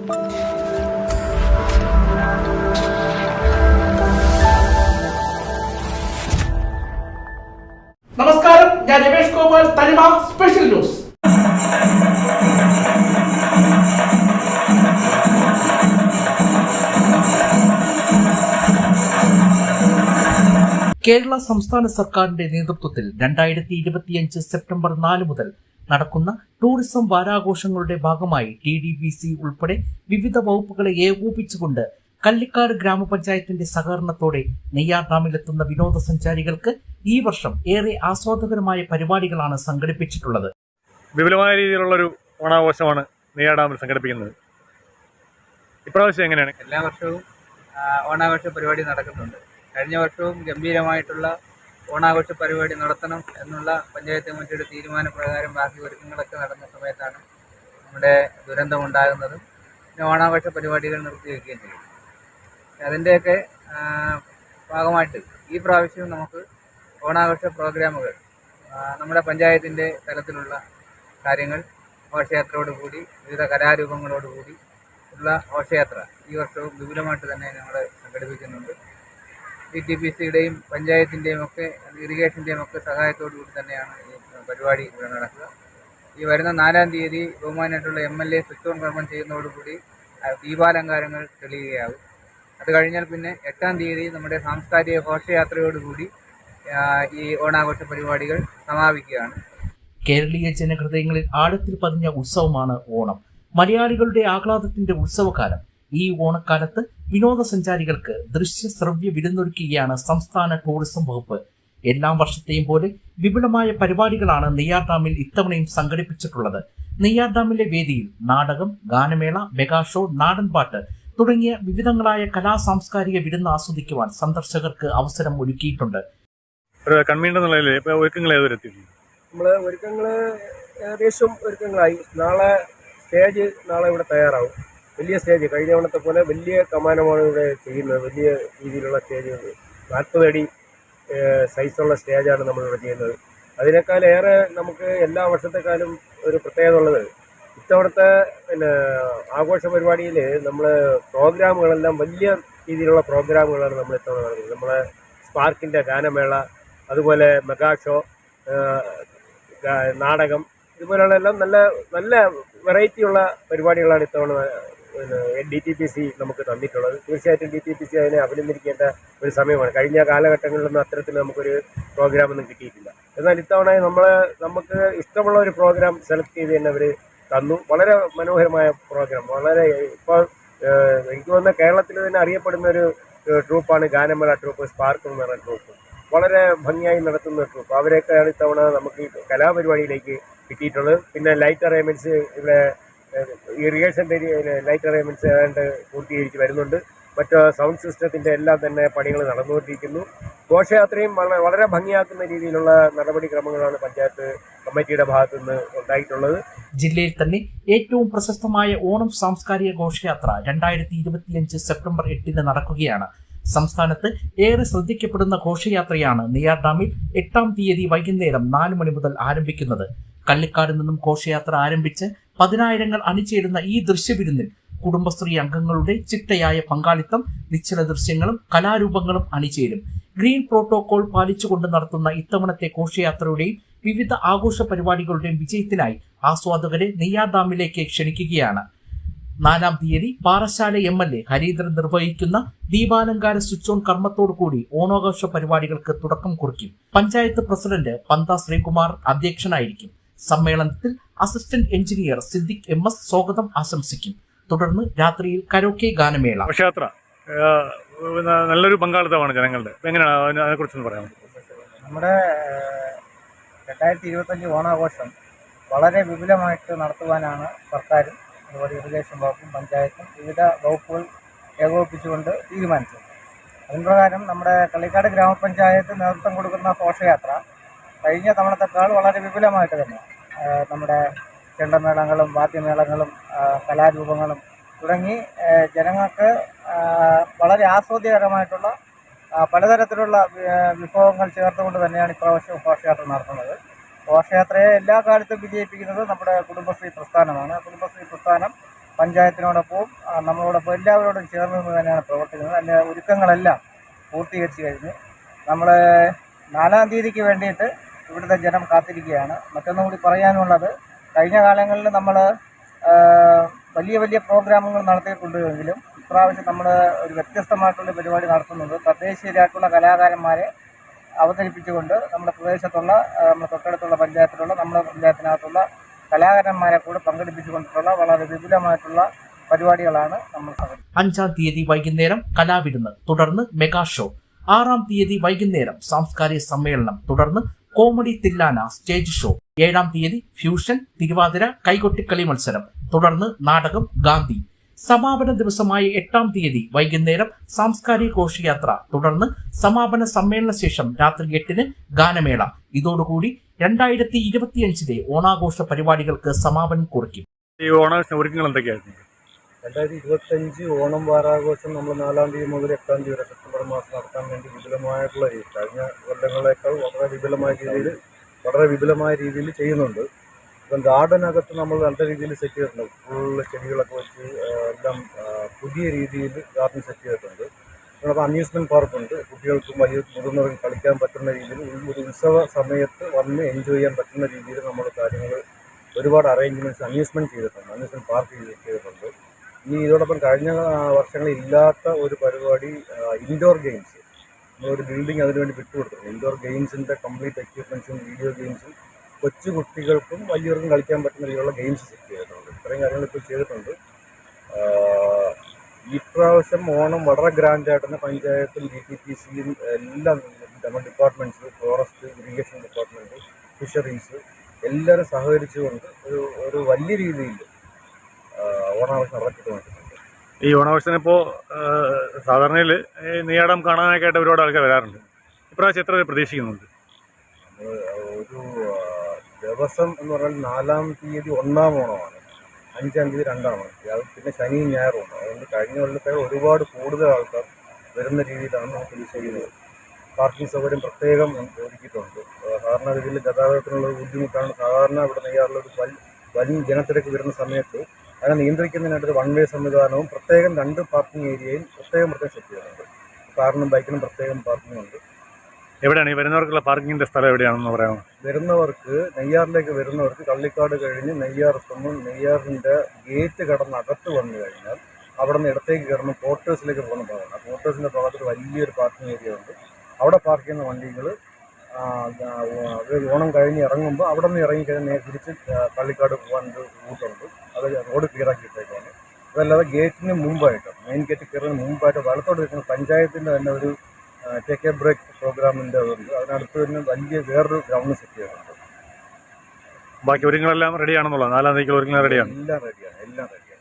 നമസ്കാരം, ഞാൻ രമേഷ് ഗോപാൽ, തനിമ സ്പെഷ്യൽ ന്യൂസ്. കേരള സംസ്ഥാന സർക്കാരിന്റെ നേതൃത്വത്തിൽ 2025 സെപ്റ്റംബർ 4 മുതൽ നടക്കുന്ന ടൂറിസം വാരാഘോഷങ്ങളുടെ ഭാഗമായി TDBC ഉൾപ്പെടെ വിവിധ വകുപ്പുകളെ ഏകോപിപ്പിച്ചുകൊണ്ട് കള്ളിക്കാട് ഗ്രാമപഞ്ചായത്തിന്റെ സഹകരണത്തോടെ നെയ്യാർ ഡാമിലെത്തുന്ന വിനോദസഞ്ചാരികൾക്ക് ഈ വർഷം ഏറെ ആസ്വാദകരമായ പരിപാടികളാണ് സംഘടിപ്പിച്ചിട്ടുള്ളത്. വിപുലമായ രീതിയിലുള്ളൊരു ഓണാഘോഷമാണ് നെയ്യാർ ഡാമിൽ സംഘടിപ്പിക്കുന്നത്. ഇപ്രാവശ്യം എങ്ങനെയാണ്? എല്ലാ വർഷവും ഓണാഘോഷ പരിപാടി നടക്കുന്നുണ്ട്. കഴിഞ്ഞ വർഷവും ഗംഭീരമായിട്ടുള്ള ഓണാഘോഷ പരിപാടി നടത്തണം എന്നുള്ള പഞ്ചായത്ത് കമ്മിറ്റിയുടെ തീരുമാനപ്രകാരം ബാക്കി ഒരുക്കങ്ങളൊക്കെ നടന്ന സമയത്താണ് നമ്മുടെ ദുരന്തമുണ്ടാകുന്നതും പിന്നെ ഓണാഘോഷ പരിപാടികൾ നിർത്തിവെക്കുകയും ചെയ്യും. അതിൻ്റെയൊക്കെ ഭാഗമായിട്ട് ഈ പ്രാവശ്യം നമുക്ക് ഓണാഘോഷ പ്രോഗ്രാമുകൾ നമ്മുടെ പഞ്ചായത്തിൻ്റെ തലത്തിലുള്ള കാര്യങ്ങൾ ഘോഷയാത്രയോടുകൂടി വിവിധ കലാരൂപങ്ങളോടുകൂടി ഉള്ള ഘോഷയാത്ര ഈ വർഷവും വിപുലമായിട്ട് തന്നെ ഞങ്ങൾ സംഘടിപ്പിക്കുന്നുണ്ട്. TDBCയുടെയും പഞ്ചായത്തിൻ്റെയും ഒക്കെ ഇറിഗേഷൻ്റെയും ഒക്കെ സഹായത്തോടു കൂടി തന്നെയാണ് ഈ പരിപാടി ഇവിടെ നടക്കുക. ഈ വരുന്ന 4-ാം തീയതി ബഹുമാനായിട്ടുള്ള MLA സ്വിച്ച് ഓൺ കർമ്മം ചെയ്യുന്നതോടുകൂടി ദീപാലങ്കാരങ്ങൾ തെളിയുകയാകും. അത് കഴിഞ്ഞാൽ പിന്നെ 8-ാം തീയതി നമ്മുടെ സാംസ്കാരിക ഘോഷയാത്രയോടുകൂടി ഈ ഓണാഘോഷ പരിപാടികൾ സമാപിക്കുകയാണ്. കേരളീയ ജനഹൃദയങ്ങളിൽ ആഴത്തിൽ പതിഞ്ഞ ഉത്സവമാണ് ഓണം. മലയാളികളുടെ ആഹ്ലാദത്തിന്റെ ഉത്സവകാലം. ഈ ഓണക്കാലത്ത് വിനോദസഞ്ചാരികൾക്ക് ദൃശ്യ ശ്രവ്യ വിരുന്നൊരുക്കുകയാണ് സംസ്ഥാന ടൂറിസം വകുപ്പ്. എല്ലാ വർഷത്തെയും പോലെ വിപുലമായ പരിപാടികളാണ് നെയ്യാർ ഡാമിൽ ഇത്തവണയും സംഘടിപ്പിച്ചിട്ടുള്ളത്. നെയ്യാർ ഡാമിലെ വേദിയിൽ നാടകം, ഗാനമേള, മെഗാ ഷോ, നാടൻപാട്ട് തുടങ്ങിയ വിവിധങ്ങളായ സാംസ്കാരിക വിരുന്ന് ആസ്വദിക്കുവാൻ സന്ദർശകർക്ക് അവസരം ഒരുക്കിയിട്ടുണ്ട്. നമ്മൾ ഒരുക്കങ്ങൾ ഏകദേശം ഒരുക്കങ്ങളായി. നാളെ ഇവിടെ തയ്യാറാവും. വലിയ സ്റ്റേജ്, കഴിഞ്ഞ തവണത്തെ പോലെ വലിയ കമാനമാണ് ഇവിടെ ചെയ്യുന്നത്. വലിയ രീതിയിലുള്ള സ്റ്റേജ്, 40 അടി സൈസുള്ള സ്റ്റേജാണ് നമ്മളിവിടെ ചെയ്യുന്നത്. അതിനേക്കാളേറെ നമുക്ക് എല്ലാ വർഷത്തെക്കാളും ഒരു പ്രത്യേകത ഉള്ളത് ഇത്തവണത്തെ ആഘോഷ പരിപാടിയിൽ നമ്മൾ പ്രോഗ്രാമുകളെല്ലാം വലിയ രീതിയിലുള്ള പ്രോഗ്രാമുകളാണ് നമ്മൾ ഇത്തവണ നടക്കുന്നത്. നമ്മളെ സ്പാർക്കിൻ്റെ ഗാനമേള, അതുപോലെ മെഗാ ഷോ, നാടകം, ഇതുപോലെയുള്ള എല്ലാം നല്ല നല്ല വെറൈറ്റിയുള്ള പരിപാടികളാണ് ഇത്തവണ DTPC നമുക്ക് തന്നിട്ടുള്ളത്. തീർച്ചയായിട്ടും DTPC അതിനെ അഭിനന്ദിക്കേണ്ട ഒരു സമയമാണ്. കഴിഞ്ഞ കാലഘട്ടങ്ങളിലൊന്നും അത്തരത്തിൽ നമുക്കൊരു പ്രോഗ്രാമൊന്നും കിട്ടിയിട്ടില്ല. എന്നാൽ ഇത്തവണ നമുക്ക് ഇഷ്ടമുള്ള ഒരു പ്രോഗ്രാം സെലക്ട് ചെയ്ത് തന്നെ അവർ തന്നു. വളരെ മനോഹരമായ പ്രോഗ്രാം. വളരെ ഇപ്പോൾ എനിക്ക് തോന്നുന്ന കേരളത്തിൽ തന്നെ അറിയപ്പെടുന്ന ഒരു ട്രൂപ്പാണ് ഗാനമേള ട്രൂപ്പ്, സ്പാർക്ക് എന്ന് പറയുന്ന ട്രൂപ്പ്. വളരെ ഭംഗിയായി നടത്തുന്ന ട്രൂപ്പ്. അവരെയൊക്കെയാണ് ഇത്തവണ നമുക്ക് ഈ കലാപരിപാടിയിലേക്ക് കിട്ടിയിട്ടുള്ളത്. പിന്നെ ലൈറ്റ് അറേഞ്ച്മെൻറ്റ്സ്, ഇവിടെ ഇറിഗേഷൻ്റെ ലൈറ്റ് അറേഞ്ച്മെൻറ്റ്സ് ഏതാണ്ട് പൂർത്തീകരിച്ച് വരുന്നുണ്ട്. മറ്റ് സൗണ്ട് സിസ്റ്റത്തിൻ്റെ എല്ലാം തന്നെ പണികൾ നടന്നുകൊണ്ടിരിക്കുന്നു. ഘോഷയാത്രയും വളരെ ഭംഗിയാക്കുന്ന രീതിയിലുള്ള നടപടിക്രമങ്ങളാണ് പഞ്ചായത്ത് കമ്മിറ്റിയുടെ ഭാഗത്തു നിന്ന് ഉണ്ടായിട്ടുള്ളത്. ജില്ലയിൽ തന്നെ ഏറ്റവും പ്രശസ്തമായ ഓണം സാംസ്കാരിക ഘോഷയാത്ര 2025 സെപ്റ്റംബർ 8 നടക്കുകയാണ്. സംസ്ഥാനത്ത് ഏറെ ശ്രദ്ധിക്കപ്പെടുന്ന ഘോഷയാത്രയാണ് നെയ്യാർ ഡാമിൽ 8-ാം തീയതി വൈകുന്നേരം 4 മണി മുതൽ ആരംഭിക്കുന്നത്. കള്ളിക്കാട് നിന്നും ഘോഷയാത്ര ആരംഭിച്ച് 10,000 അണിചേരുന്ന ഈ ദൃശ്യവിരുന്നിൽ കുടുംബശ്രീ അംഗങ്ങളുടെ ചിട്ടയായ പങ്കാളിത്തം, നിശ്ചല ദൃശ്യങ്ങളും കലാരൂപങ്ങളും അണിചേരും. ഗ്രീൻ പ്രോട്ടോകോൾ പാലിച്ചുകൊണ്ട് നടത്തുന്ന ഇത്തവണത്തെ ഘോഷയാത്രയുടെയും വിവിധ ആഘോഷ പരിപാടികളുടെയും വിജയത്തിനായി ആസ്വാദകരെ നെയ്യാർ ഡാമിലേക്ക് ക്ഷണിക്കുകയാണ്. 4-ാം തീയതി പാറശാല MLA ഹരീന്ദ്രൻ നിർവഹിക്കുന്ന ദീപാലങ്കാര സ്വിച്ച് ഓൺ കർമ്മത്തോടുകൂടി ഓണാഘോഷ പരിപാടികൾക്ക് തുടക്കം കുറിക്കും. പഞ്ചായത്ത് പ്രസിഡന്റ് പന്ത ശ്രീകുമാർ അധ്യക്ഷനായിരിക്കും. സമ്മേളനത്തിൽ അസിസ്റ്റന്റ് എഞ്ചിനീയർ സിദ്ദിഖ് MS സ്വാഗതം ആശംസിക്കും. തുടർന്ന് രാത്രിയിൽ കരോക്കെ ഗാനമേള. നല്ലൊരു പങ്കാളിത്തമാണ് ജനങ്ങളുടെ. എങ്ങനെയാണ് അതിനെക്കുറിച്ചൊന്ന് പറയാം? നമ്മുടെ 2025 ഓണാഘോഷം വളരെ വിപുലമായിട്ട് നടത്തുവാനാണ് സർക്കാരും അതുപോലെ ഇറിഗേഷൻ വകുപ്പും പഞ്ചായത്തും വിവിധ വകുപ്പുകൾ ഏകോപിപ്പിച്ചുകൊണ്ട് തീരുമാനിച്ചത്. അതിന് പ്രകാരം നമ്മുടെ കള്ളിക്കാട് ഗ്രാമപഞ്ചായത്ത് നേതൃത്വം കൊടുക്കുന്ന ഘോഷയാത്ര കഴിഞ്ഞ തവണത്തേക്കാൾ വളരെ വിപുലമായിട്ട് തന്നെ നമ്മുടെ ചെണ്ടമേളങ്ങളും വാദ്യമേളങ്ങളും കലാരൂപങ്ങളും തുടങ്ങി ജനങ്ങൾക്ക് വളരെ ആസ്വാദ്യകരമായിട്ടുള്ള പലതരത്തിലുള്ള വിഭവങ്ങൾ ചേർത്തുകൊണ്ട് തന്നെയാണ് ഇപ്രാവശ്യം ഘോഷയാത്ര നടത്തുന്നത്. ഘോഷയാത്രയെ എല്ലാ കാലത്തും വിജയിപ്പിക്കുന്നത് നമ്മുടെ കുടുംബശ്രീ പ്രസ്ഥാനമാണ്. കുടുംബശ്രീ പ്രസ്ഥാനം പഞ്ചായത്തിനോടൊപ്പവും നമ്മളോടൊപ്പം എല്ലാവരോടും ചേർന്ന് നിന്ന് തന്നെയാണ് പ്രവർത്തിക്കുന്നത്. അതിൻ്റെ ഒരുക്കങ്ങളെല്ലാം പൂർത്തീകരിച്ച് കഴിഞ്ഞ് നമ്മൾ 4-ാം തീയതിക്ക് വേണ്ടിയിട്ട് ഇവിടുത്തെ ജനം കാത്തിരിക്കുകയാണ്. മറ്റൊന്നുകൂടി പറയാനുള്ളത്, കഴിഞ്ഞ കാലങ്ങളിൽ നമ്മൾ വലിയ വലിയ പ്രോഗ്രാമുകൾ നടത്തിയിട്ടുണ്ടെങ്കിലും ഇപ്രാവശ്യം നമ്മൾ ഒരു വ്യത്യസ്തമായിട്ടുള്ള പരിപാടി നടത്തുന്നത് തദ്ദേശീയരായിട്ടുള്ള കലാകാരന്മാരെ അവതരിപ്പിച്ചുകൊണ്ട് നമ്മുടെ പ്രദേശത്തുള്ള നമ്മുടെ തൊട്ടടുത്തുള്ള പഞ്ചായത്തിലുള്ള നമ്മുടെ പഞ്ചായത്തിനകത്തുള്ള കലാകാരന്മാരെ കൂടെ പങ്കെടുപ്പിച്ചുകൊണ്ടിട്ടുള്ള വളരെ വിപുലമായിട്ടുള്ള പരിപാടികളാണ് നമ്മൾ സംഘടിപ്പിക്കുന്നത്. 5-ാം തീയതി വൈകുന്നേരം കലാവിരുന്ന്, തുടർന്ന് മെഗാ ഷോ. 6-ാം തീയതി വൈകുന്നേരം സാംസ്കാരിക സമ്മേളനം, തുടർന്ന് കോമഡി തില്ലാന സ്റ്റേജ് ഷോ. 7-ാം തീയതി ഫ്യൂഷൻ, തിരുവാതിര, കൈകൊട്ടിക്കളി മത്സരം, തുടർന്ന് നാടകം ഗാന്ധി. സമാപന ദിവസമായ 8-ാം തീയതി വൈകുന്നേരം സാംസ്കാരിക ഘോഷയാത്ര, തുടർന്ന് സമാപന സമ്മേളന ശേഷം രാത്രി 8-ന് ഗാനമേള. ഇതോടുകൂടി 2025 ഓണാഘോഷ പരിപാടികൾക്ക് സമാപനം കുറിക്കും. ഈ ഓണാഘോഷ ഒരുക്കങ്ങൾ എന്തൊക്കെയായിരുന്നു? 2025 ഓണം വാരാഘോഷം നമ്മൾ 4-ാം തീയതി മുതൽ 8-ാം തീയതി വരെ സെപ്റ്റംബർ മാസം നടത്താൻ വേണ്ടി വിപുലമായിട്ടുള്ള രീതി, കഴിഞ്ഞ കൊല്ലങ്ങളേക്കാൾ വളരെ വിപുലമായ രീതിയിൽ ചെയ്യുന്നുണ്ട്. ഇപ്പം ഗാർഡനകത്ത് നമ്മൾ നല്ല രീതിയിൽ സെറ്റ് ചെയ്തിട്ടുണ്ട്. ഫുള്ള് ചെടികളൊക്കെ വെച്ച് എല്ലാം പുതിയ രീതിയിൽ ഗാർഡൻ സെറ്റ് ചെയ്തിട്ടുണ്ട്. അപ്പോൾ അമ്യൂസ്മെൻറ്റ് പാർക്കുണ്ട്, കുട്ടികൾക്കും വലിയ മുതിർന്നവർക്കും കളിക്കാൻ പറ്റുന്ന രീതിയിൽ ഒരു ഉത്സവ സമയത്ത് വന്ന് എൻജോയ് ചെയ്യാൻ പറ്റുന്ന രീതിയിൽ നമ്മൾ കാര്യങ്ങൾ ഒരുപാട് അറേഞ്ച്മെൻറ്റ്സ് അമ്യൂസ്മെൻറ്റ് ചെയ്തിട്ടുണ്ട്, അമ്യൂസ്മെൻറ്റ് പാർക്ക് ചെയ്തിട്ടുണ്ട്. ഇനി ഇതോടൊപ്പം കഴിഞ്ഞ വർഷങ്ങളിൽ ഇല്ലാത്ത ഒരു പരിപാടി ഇൻഡോർ ഗെയിംസ്, നമ്മളൊരു ബിൽഡിംഗ് അതിനുവേണ്ടി വിട്ടുകൊടുത്തിട്ടുണ്ട്. ഇൻഡോർ ഗെയിംസിൻ്റെ കംപ്ലീറ്റ് എക്യുപ്മെൻറ്റ്സും വീഡിയോ ഗെയിംസും കൊച്ചു കുട്ടികൾക്കും വലിയവർക്കും കളിക്കാൻ പറ്റുന്ന രീതിയിലുള്ള ഗെയിംസ് സെറ്റ് ചെയ്തിട്ടുണ്ട്. ഇത്രയും കാര്യങ്ങൾ ഇപ്പോൾ ചെയ്തിട്ടുണ്ട്. ഇപ്രാവശ്യം ഓണം വളരെ ഗ്രാൻഡായിട്ട് തന്നെ പഞ്ചായത്തും DTPCയും എല്ലാം departments, forest, irrigation department, fisheries എല്ലാവരും സഹകരിച്ചുകൊണ്ട് ഒരു വലിയ രീതിയിൽ ഓണാഘോഷം നടത്തിക്കൊണ്ടിട്ടുണ്ട്. ഈ ഓണാഘോഷത്തിന് ഇപ്പോൾ സാധാരണയിൽ നെയ്യാടം കാണാനൊക്കെ ആയിട്ട് ഒരുപാട് ആൾക്കാർ വരാറുണ്ട്. ഇപ്രാവശ്യം എത്ര പേര് പ്രതീക്ഷിക്കുന്നുണ്ട്? ഒരു ദിവസം എന്ന് പറഞ്ഞാൽ 4-ാം തീയതി 1-ാം ഓണമാണ്, 5-ാം തീയതി 2-ാം ഓണം, അത് പിന്നെ ശനിയും ഞായറുമാണ്. അതുകൊണ്ട് കഴിഞ്ഞ കൊല്ലത്തേക്കാൾ ഒരുപാട് കൂടുതൽ ആൾക്കാർ വരുന്ന രീതിയിലാണ് നമുക്ക് ഇത് ചെയ്യുന്നത്. പാർക്കിംഗ് സൗകര്യം പ്രത്യേകം ഒരുക്കിയിട്ടുണ്ട്. സാധാരണ രീതിയിൽ ഗതാഗതത്തിനുള്ള ബുദ്ധിമുട്ടാണ് സാധാരണ ഇവിടെ നെയ്യാറുള്ള ഒരു വലിയ ജനത്തിരക്ക് വരുന്ന സമയത്ത്. അതിനെ നിയന്ത്രിക്കുന്നതിനായിട്ട് 1 വേ സംവിധാനവും പ്രത്യേകം 2 പാർക്കിംഗ് ഏരിയയും പ്രത്യേകം സെറ്റ് ചെയ്യുന്നുണ്ട്. കാറിനും ബൈക്കിനും പ്രത്യേകം പാർക്കിംഗ് ഉണ്ട്. എവിടെയാണ് ഈ വരുന്നവർക്കുള്ള പാർക്കിങ്ങിൻ്റെ സ്ഥലം എവിടെയാണെന്ന് പറയാമോ? നെയ്യാറിലേക്ക് വരുന്നവർക്ക് കള്ളിക്കാട് കഴിഞ്ഞ് നെയ്യാർ എത്തുമ്പോൾ നെയ്യാറിൻ്റെ ഗേറ്റ് കടന്ന് അകത്ത് വന്നു കഴിഞ്ഞാൽ അവിടെ നിന്ന് ഇടത്തേക്ക് കയറുന്ന ക്വാർട്ടേഴ്സിലേക്ക് പോകുന്ന ഭാഗമാണ്. ആ ക്വാർട്ടേഴ്സിൻ്റെ ഭാഗത്ത് വലിയൊരു പാർക്കിംഗ് ഏരിയ ഉണ്ട്. അവിടെ പാർക്ക് ചെയ്യുന്ന വണ്ടികൾ ഓണം കഴിഞ്ഞ് ഇറങ്ങുമ്പോൾ അവിടെ നിന്ന് ഇറങ്ങിക്കഴിഞ്ഞാൽ തിരിച്ച് കള്ളിക്കാട് പോകാൻ ഒരു റൂട്ടുണ്ട്. അത് റോഡ് ക്ലിയറാക്കിയിട്ടേക്കാണ്. അതല്ലാതെ ഗേറ്റിന് മുമ്പായിട്ട്, മെയിൻ ഗേറ്റ് കയറുന്നതിന് മുമ്പായിട്ട് വലത്തോട്ട് നിൽക്കുന്ന പഞ്ചായത്തിൻ്റെ തന്നെ ഒരു ടേക്ക് എ ബ്രേക്ക് പ്രോഗ്രാമിൻ്റെ ഉണ്ട്. അതിനടുത്ത് തന്നെ വലിയ വേറൊരു ഗ്രൗണ്ട് സെറ്റ് ചെയ്തിട്ടുണ്ട്. ബാക്കി ഒരുങ്ങളെല്ലാം റെഡിയാണെന്നുള്ളത്? 4-ാം തീയതിക്കുള്ള ഒരുങ്ങൾ റെഡിയാണ്? എല്ലാം റെഡിയാണ്.